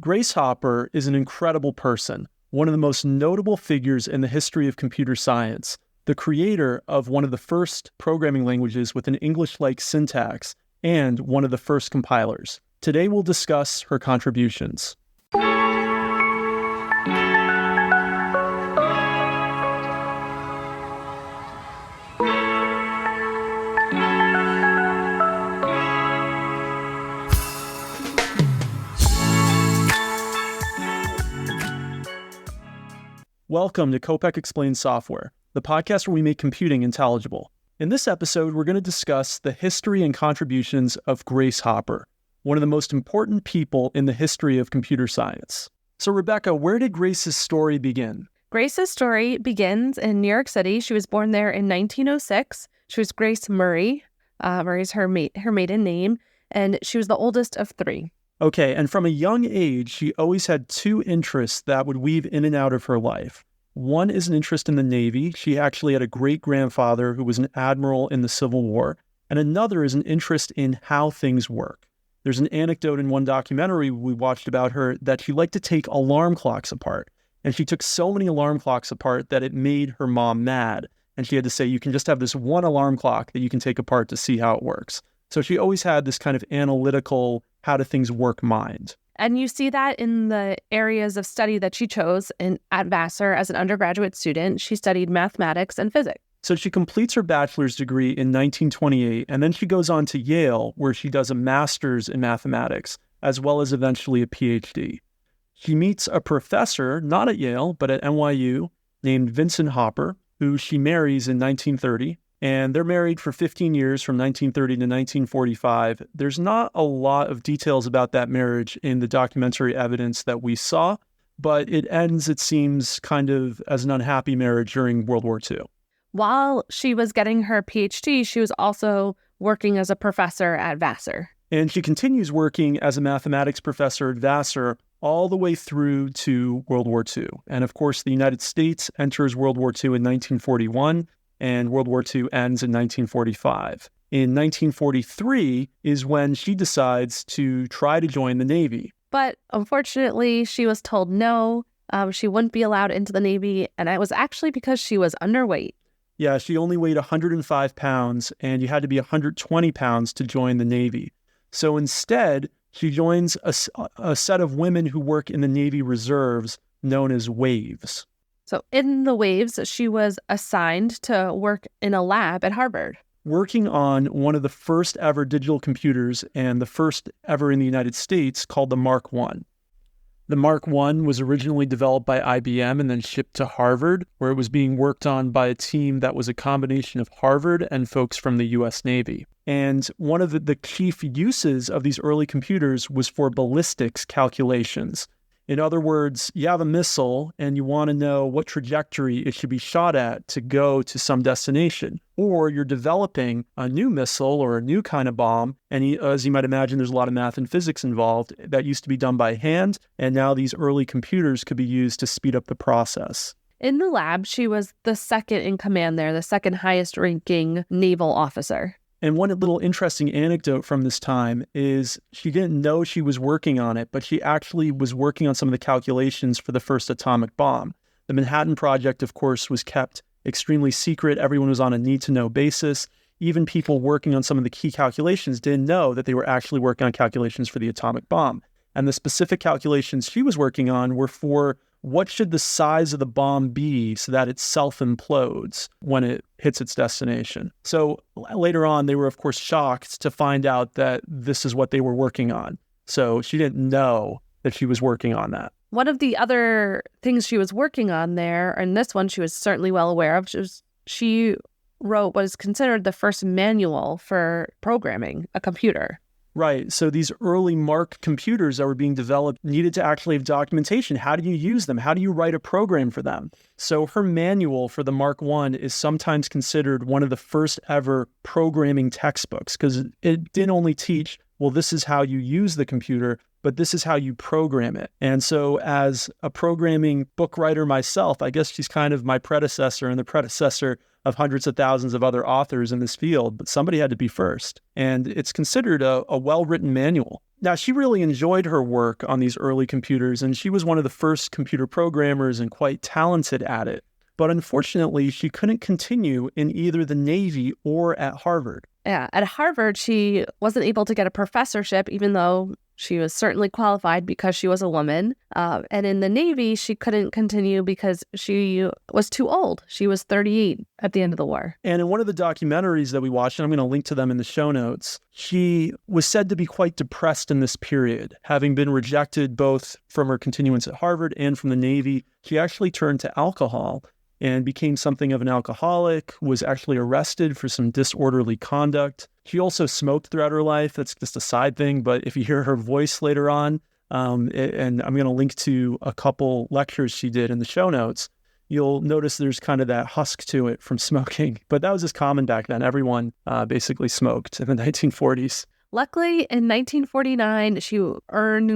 Grace Hopper is an incredible person, one of the most notable figures in the history of computer science, the creator of one of the first programming languages with an English-like syntax, and one of the first compilers. Today we'll discuss her contributions. Welcome to COPEC Explains Software, the podcast where we make computing intelligible. In this episode, we're going to discuss the history and contributions of Grace Hopper, one of the most important people in the history of computer science. So, Rebecca, where did Grace's story begin? Grace's story begins in New York City. She was born there in 1906. She was Grace Murray. Murray's her maiden name, and she was the oldest of three. Okay, and from a young age, she always had two interests that would weave in and out of her life. One is an interest in the Navy. She actually had a great-grandfather who was an admiral in the Civil War. And another is an interest in how things work. There's an anecdote in one documentary we watched about her that she liked to take alarm clocks apart. And she took so many alarm clocks apart that it made her mom mad. And she had to say, you can just have this one alarm clock that you can take apart to see how it works. So she always had this kind of analytical, how do things work mind. And you see that in the areas of study that she chose at Vassar as an undergraduate student. She studied mathematics and physics. So she completes her bachelor's degree in 1928, and then she goes on to Yale, where she does a master's in mathematics, as well as eventually a PhD. She meets a professor, not at Yale, but at NYU, named Vincent Hopper, who she marries in 1930. And they're married for 15 years from 1930 to 1945. There's not a lot of details about that marriage in the documentary evidence that we saw, but it ends, it seems, kind of as an unhappy marriage during World War II. While she was getting her PhD, she was also working as a professor at Vassar. And she continues working as a mathematics professor at Vassar all the way through to World War II. And of course, the United States enters World War II in 1941. And World War II ends in 1945. In 1943 is when she decides to try to join the Navy. But unfortunately, she was told no, she wouldn't be allowed into the Navy, and it was actually because she was underweight. Yeah, she only weighed 105 pounds, and you had to be 120 pounds to join the Navy. So instead, she joins a set of women who work in the Navy Reserves known as WAVES. So in the WAVES, she was assigned to work in a lab at Harvard. Working on one of the first ever digital computers and the first ever in the United States called the Mark I. The Mark I was originally developed by IBM and then shipped to Harvard, where it was being worked on by a team that was a combination of Harvard and folks from the U.S. Navy. And one of the chief uses of these early computers was for ballistics calculations. In other words, you have a missile and you want to know what trajectory it should be shot at to go to some destination. Or you're developing a new missile or a new kind of bomb. And as you might imagine, there's a lot of math and physics involved. That used to be done by hand. And now these early computers could be used to speed up the process. In the lab, she was the second in command there, the second highest ranking naval officer. And one little interesting anecdote from this time is she didn't know she was working on it, but she actually was working on some of the calculations for the first atomic bomb. The Manhattan Project, of course, was kept extremely secret. Everyone was on a need-to-know basis. Even people working on some of the key calculations didn't know that they were actually working on calculations for the atomic bomb. And the specific calculations she was working on were for what should the size of the bomb be so that it self-implodes when it hits its destination. So later on, they were, of course, shocked to find out that this is what they were working on. So she didn't know that she was working on that. One of the other things she was working on there, and this one she was certainly well aware of, she wrote what is considered the first manual for programming a computer. Right. So these early Mark computers that were being developed needed to actually have documentation. How do you use them? How do you write a program for them? So her manual for the Mark I is sometimes considered one of the first ever programming textbooks because it didn't only teach, well, this is how you use the computer, but this is how you program it. And so as a programming book writer myself, I guess she's kind of my predecessor and the predecessor of hundreds of thousands of other authors in this field, but somebody had to be first. And it's considered a well-written manual. Now, she really enjoyed her work on these early computers, and she was one of the first computer programmers and quite talented at it. But unfortunately, she couldn't continue in either the Navy or at Harvard. Yeah, at Harvard, she wasn't able to get a professorship, even though she was certainly qualified because she was a woman. And in the Navy, she couldn't continue because she was too old. She was 38 at the end of the war. And in one of the documentaries that we watched, and I'm going to link to them in the show notes, she was said to be quite depressed in this period, having been rejected both from her continuance at Harvard and from the Navy. She actually turned to alcohol and became something of an alcoholic, was actually arrested for some disorderly conduct. She also smoked throughout her life. That's just a side thing, but if you hear her voice later on, and I'm going to link to a couple lectures she did in the show notes, you'll notice there's kind of that husk to it from smoking. But that was just common back then. Everyone basically smoked in the 1940s. Luckily, in 1949, she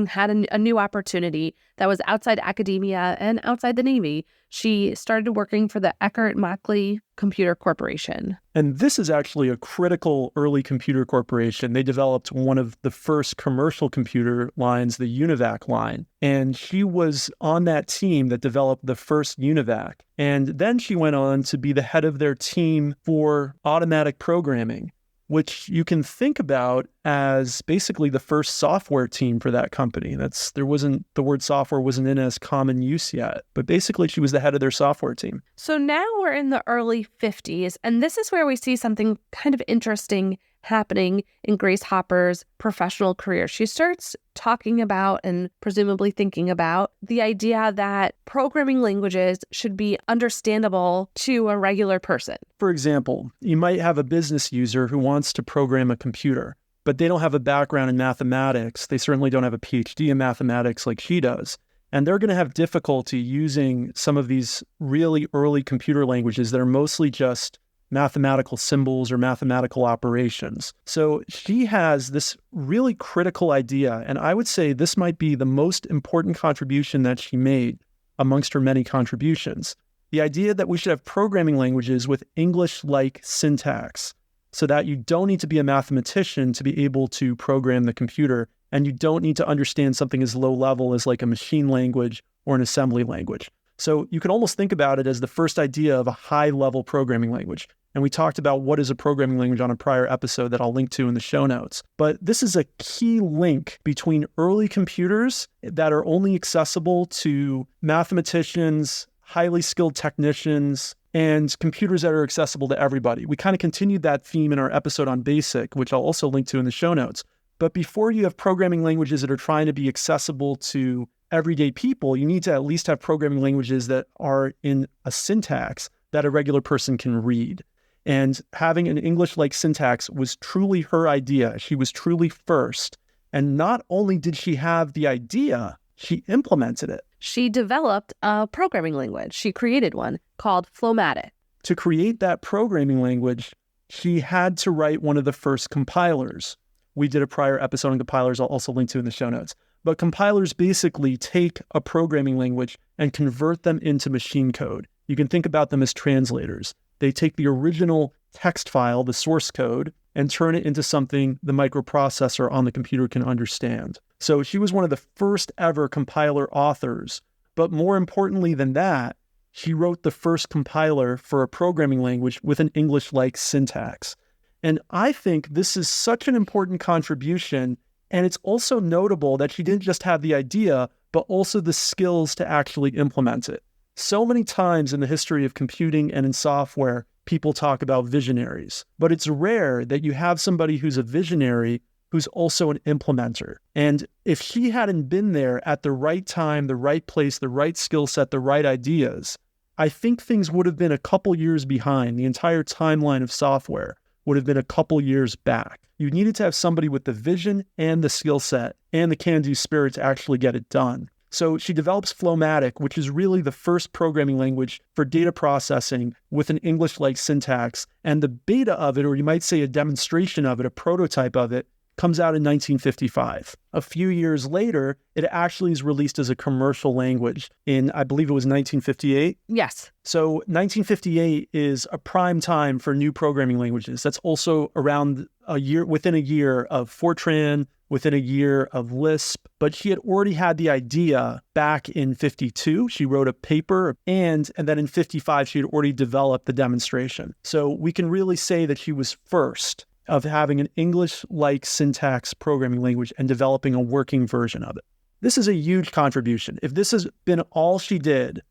had a new opportunity that was outside academia and outside the Navy. She started working for the Eckert-Mauchly Computer Corporation. And this is actually a critical early computer corporation. They developed one of the first commercial computer lines, the UNIVAC line. And she was on that team that developed the first UNIVAC. And then she went on to be the head of their team for automatic programming, which you can think about as basically the first software team for that company. The word software wasn't in as common use yet, but basically she was the head of their software team. So now we're in the early 50s, and this is where we see something kind of interesting happening in Grace Hopper's professional career. She starts talking about and presumably thinking about the idea that programming languages should be understandable to a regular person. For example, you might have a business user who wants to program a computer, but they don't have a background in mathematics. They certainly don't have a PhD in mathematics like she does. And they're going to have difficulty using some of these really early computer languages that are mostly just mathematical symbols or mathematical operations. So she has this really critical idea, and I would say this might be the most important contribution that she made amongst her many contributions. The idea that we should have programming languages with English-like syntax so that you don't need to be a mathematician to be able to program the computer, and you don't need to understand something as low level as like a machine language or an assembly language. So you can almost think about it as the first idea of a high-level programming language. And we talked about what is a programming language on a prior episode that I'll link to in the show notes. But this is a key link between early computers that are only accessible to mathematicians, highly skilled technicians, and computers that are accessible to everybody. We kind of continued that theme in our episode on BASIC, which I'll also link to in the show notes. But before you have programming languages that are trying to be accessible to everyday people, you need to at least have programming languages that are in a syntax that a regular person can read. And having an English-like syntax was truly her idea. She was truly first. And not only did she have the idea, she implemented it. She developed a programming language. She created one called FLOW-MATIC. To create that programming language, she had to write one of the first compilers. We did a prior episode on compilers I'll also link to in the show notes. But compilers basically take a programming language and convert them into machine code. You can think about them as translators. They take the original text file, the source code, and turn it into something the microprocessor on the computer can understand. So she was one of the first ever compiler authors. But more importantly than that, she wrote the first compiler for a programming language with an English-like syntax. And I think this is such an important contribution. And it's also notable that she didn't just have the idea, but also the skills to actually implement it. So many times in the history of computing and in software, people talk about visionaries, but it's rare that you have somebody who's a visionary who's also an implementer. And if she hadn't been there at the right time, the right place, the right skill set, the right ideas, I think things would have been a couple years behind. The entire timeline of software would have been a couple years back. You needed to have somebody with the vision and the skill set and the can-do spirit to actually get it done. So she develops FLOW-MATIC, which is really the first programming language for data processing with an English-like syntax. And the beta of it, or you might say a demonstration of it, a prototype of it, comes out in 1955. A few years later, it actually is released as a commercial language in, I believe it was 1958. Yes. So 1958 is a prime time for new programming languages. That's also around within a year of Fortran, within a year of Lisp. But she had already had the idea back in 52. She wrote a paper, and then in 55, she had already developed the demonstration. So we can really say that she was first of having an English-like syntax programming language and developing a working version of it. This is a huge contribution. If this has been all she did,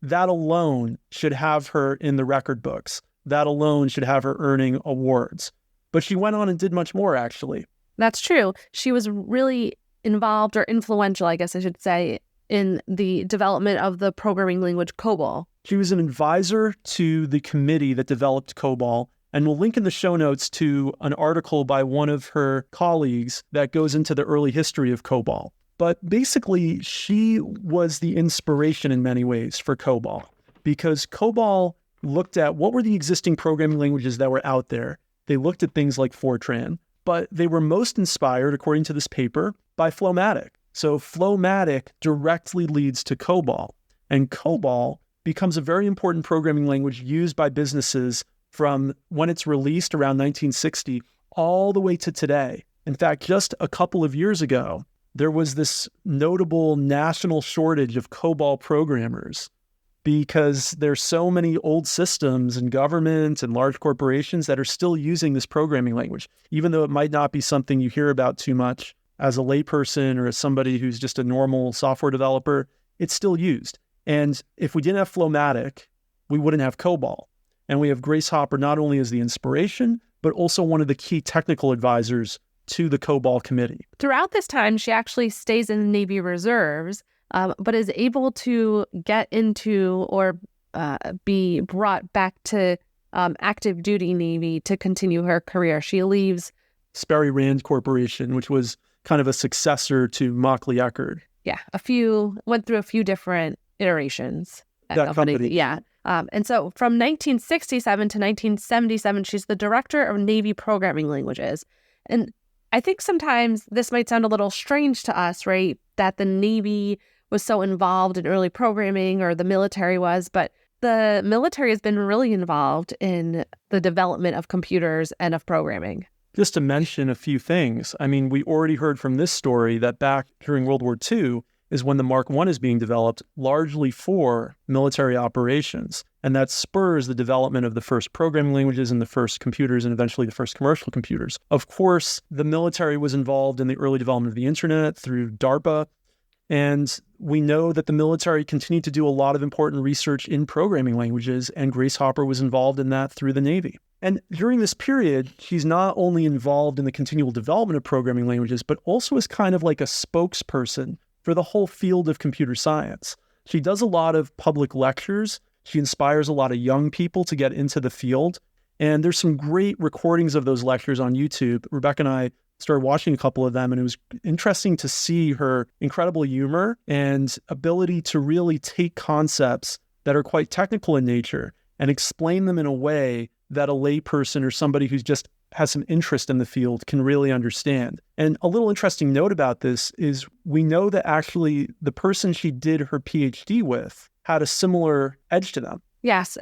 that alone should have her in the record books. That alone should have her earning awards. But she went on and did much more, actually. That's true. She was really involved, or influential, I guess I should say, in the development of the programming language COBOL. She was an advisor to the committee that developed COBOL. And we'll link in the show notes to an article by one of her colleagues that goes into the early history of COBOL. But basically, she was the inspiration in many ways for COBOL, because COBOL looked at what were the existing programming languages that were out there. They looked at things like Fortran, but they were most inspired, according to this paper, by FLOW-MATIC. So FLOW-MATIC directly leads to COBOL, and COBOL becomes a very important programming language used by businesses from when it's released around 1960 all the way to today. In fact, just a couple of years ago, there was this notable national shortage of COBOL programmers because there's so many old systems in government and large corporations that are still using this programming language, even though it might not be something you hear about too much as a layperson or as somebody who's just a normal software developer. It's still used. And if we didn't have FLOW-MATIC, we wouldn't have COBOL. And we have Grace Hopper not only as the inspiration, but also one of the key technical advisors to the COBOL committee. Throughout this time, she actually stays in the Navy Reserves, but is able to get into or be brought back to active duty Navy to continue her career. She leaves Sperry Rand Corporation, which was kind of a successor to Mockley Eckerd. Yeah, went through a few different iterations. That company. Yeah. And so from 1967 to 1977, she's the director of Navy programming languages. And I think sometimes this might sound a little strange to us, right? That the Navy was so involved in early programming, or the military was, but the military has been really involved in the development of computers and of programming. Just to mention a few things, I mean, we already heard from this story that back during World War II, is when the Mark I is being developed largely for military operations. And that spurs the development of the first programming languages and the first computers and eventually the first commercial computers. Of course, the military was involved in the early development of the internet through DARPA. And we know that the military continued to do a lot of important research in programming languages, and Grace Hopper was involved in that through the Navy. And during this period, she's not only involved in the continual development of programming languages, but also is kind of like a spokesperson for the whole field of computer science. She does a lot of public lectures. She inspires a lot of young people to get into the field. And there's some great recordings of those lectures on YouTube. Rebecca and I started watching a couple of them, and it was interesting to see her incredible humor and ability to really take concepts that are quite technical in nature and explain them in a way that a layperson or somebody who's just has some interest in the field can really understand. And a little interesting note about this is we know that actually the person she did her PhD with had a similar edge to them. Yes,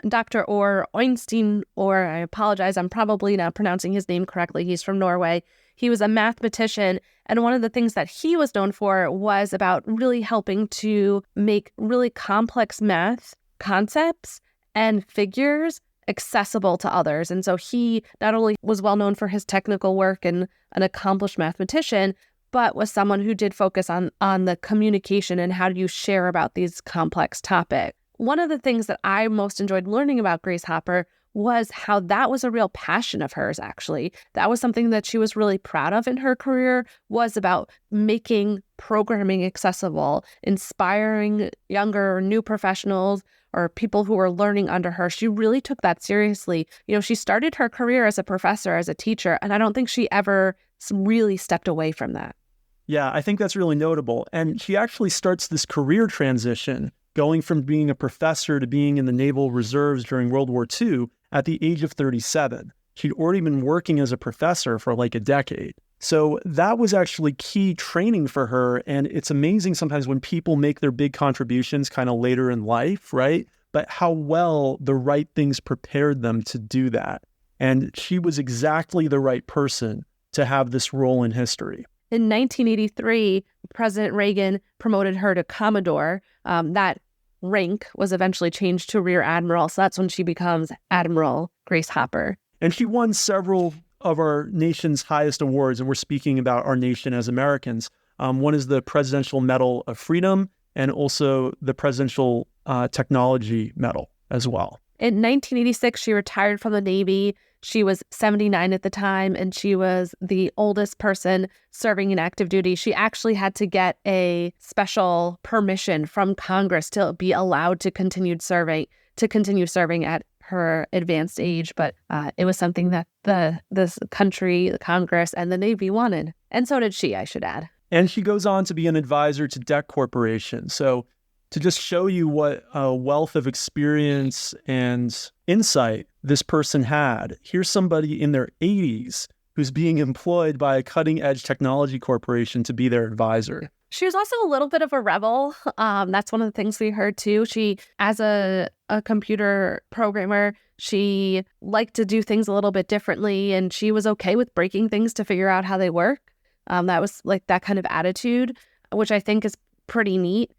Dr. Orr Øystein, or I apologize, I'm probably not pronouncing his name correctly. He's from Norway. He was a mathematician, and one of the things that he was known for was about really helping to make really complex math concepts and figures accessible to others. And so he not only was well known for his technical work and an accomplished mathematician, but was someone who did focus on the communication and how do you share about these complex topics. One of the things that I most enjoyed learning about Grace Hopper was how that was a real passion of hers, actually. That was something that she was really proud of in her career, was about making programming accessible, inspiring younger, new professionals, or people who were learning under her. She really took that seriously. You know, she started her career as a professor, as a teacher, and I don't think she ever really stepped away from that. Yeah, I think that's really notable. And she actually starts this career transition, going from being a professor to being in the Naval Reserves during World War II at the age of 37. She'd already been working as a professor for like a decade. So that was actually key training for her. And it's amazing sometimes when people make their big contributions kind of later in life, right? But how well the right things prepared them to do that. And she was exactly the right person to have this role in history. In 1983, President Reagan promoted her to Commodore. That rank was eventually changed to Rear Admiral. So that's when she becomes Admiral Grace Hopper. And she won several of our nation's highest awards, and we're speaking about our nation as Americans. One is the Presidential Medal of Freedom and also the Presidential Technology Medal as well. In 1986, she retired from the Navy. She was 79 at the time, and she was the oldest person serving in active duty. She actually had to get a special permission from Congress to be allowed to continue serving at her advanced age, but it was something that this country, the Congress, and the Navy wanted. And so did she, I should add. And she goes on to be an advisor to Deck Corporation. So to just show you what a wealth of experience and insight this person had, here's somebody in their 80s who's being employed by a cutting-edge technology corporation to be their advisor. She was also a little bit of a rebel. That's one of the things we heard too. She, as a computer programmer, she liked to do things a little bit differently, and she was okay with breaking things to figure out how they work. That was like that kind of attitude, which I think is pretty neat.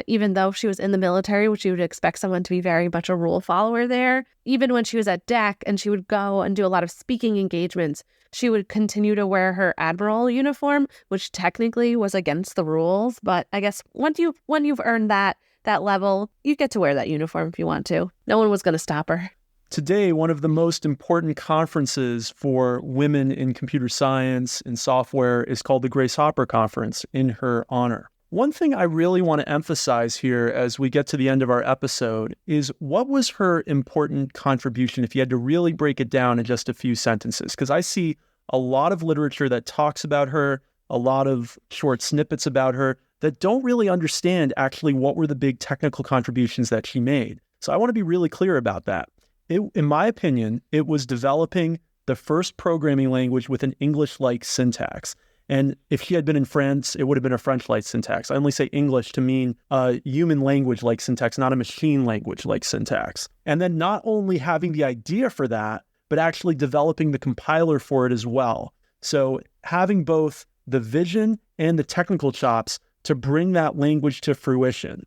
Even though she was in the military, which you would expect someone to be very much a rule follower there. Even when she was at DEC and she would go and do a lot of speaking engagements, she would continue to wear her admiral uniform, which technically was against the rules. But I guess when you've earned that level, you get to wear that uniform if you want to. No one was going to stop her. Today, one of the most important conferences for women in computer science and software is called the Grace Hopper Conference in her honor. One thing I really want to emphasize here as we get to the end of our episode is what was her important contribution if you had to really break it down in just a few sentences? Because I see a lot of literature that talks about her, a lot of short snippets about her that don't really understand actually what were the big technical contributions that she made. So I want to be really clear about that. In my opinion, it was developing the first programming language with an English-like syntax. And if she had been in France, it would have been a French-like syntax. I only say English to mean a human language-like syntax, not a machine language-like syntax. And then not only having the idea for that, but actually developing the compiler for it as well. So having both the vision and the technical chops to bring that language to fruition.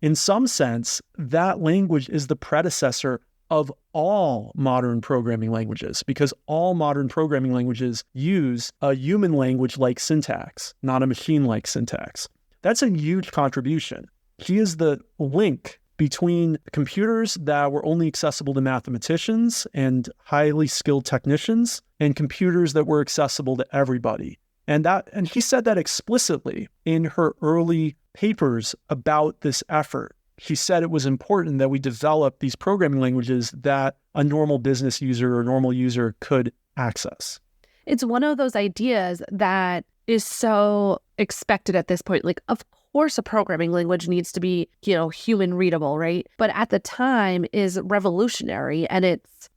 In some sense, that language is the predecessor of all modern programming languages, because all modern programming languages use a human language-like syntax, not a machine-like syntax. That's a huge contribution. She is the link between computers that were only accessible to mathematicians and highly skilled technicians and computers that were accessible to everybody. And she said that explicitly in her early papers about this effort. She said it was important that we develop these programming languages that a normal business user or normal user could access. It's one of those ideas that is so expected at this point. Like, of course, a programming language needs to be, human readable, right? But at the time is revolutionary, and it's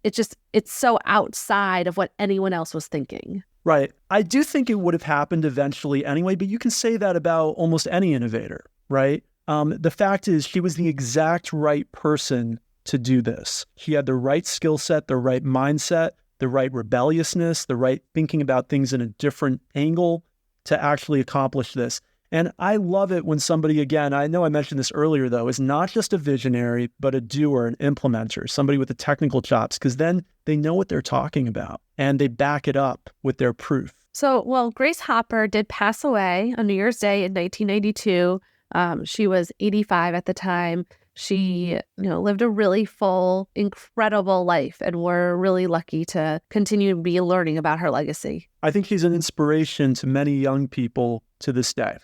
so outside of what anyone else was thinking. Right. I do think it would have happened eventually anyway, but you can say that about almost any innovator, right? The fact is, she was the exact right person to do this. She had the right skill set, the right mindset, the right rebelliousness, the right thinking about things in a different angle to actually accomplish this. And I love it when somebody, again, I know I mentioned this earlier, though, is not just a visionary, but a doer, an implementer, somebody with the technical chops, because then they know what they're talking about and they back it up with their proof. So, Grace Hopper did pass away on New Year's Day in 1992. She was 85 at the time. She, lived a really full, incredible life, and we're really lucky to continue to be learning about her legacy. I think she's an inspiration to many young people to this day.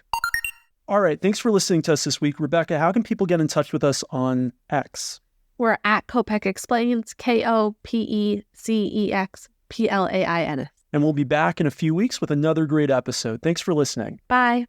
All right, thanks for listening to us this week. Rebecca, how can people get in touch with us on X? We're at Kopec Explains, KOPECEXPLAINS. And we'll be back in a few weeks with another great episode. Thanks for listening. Bye.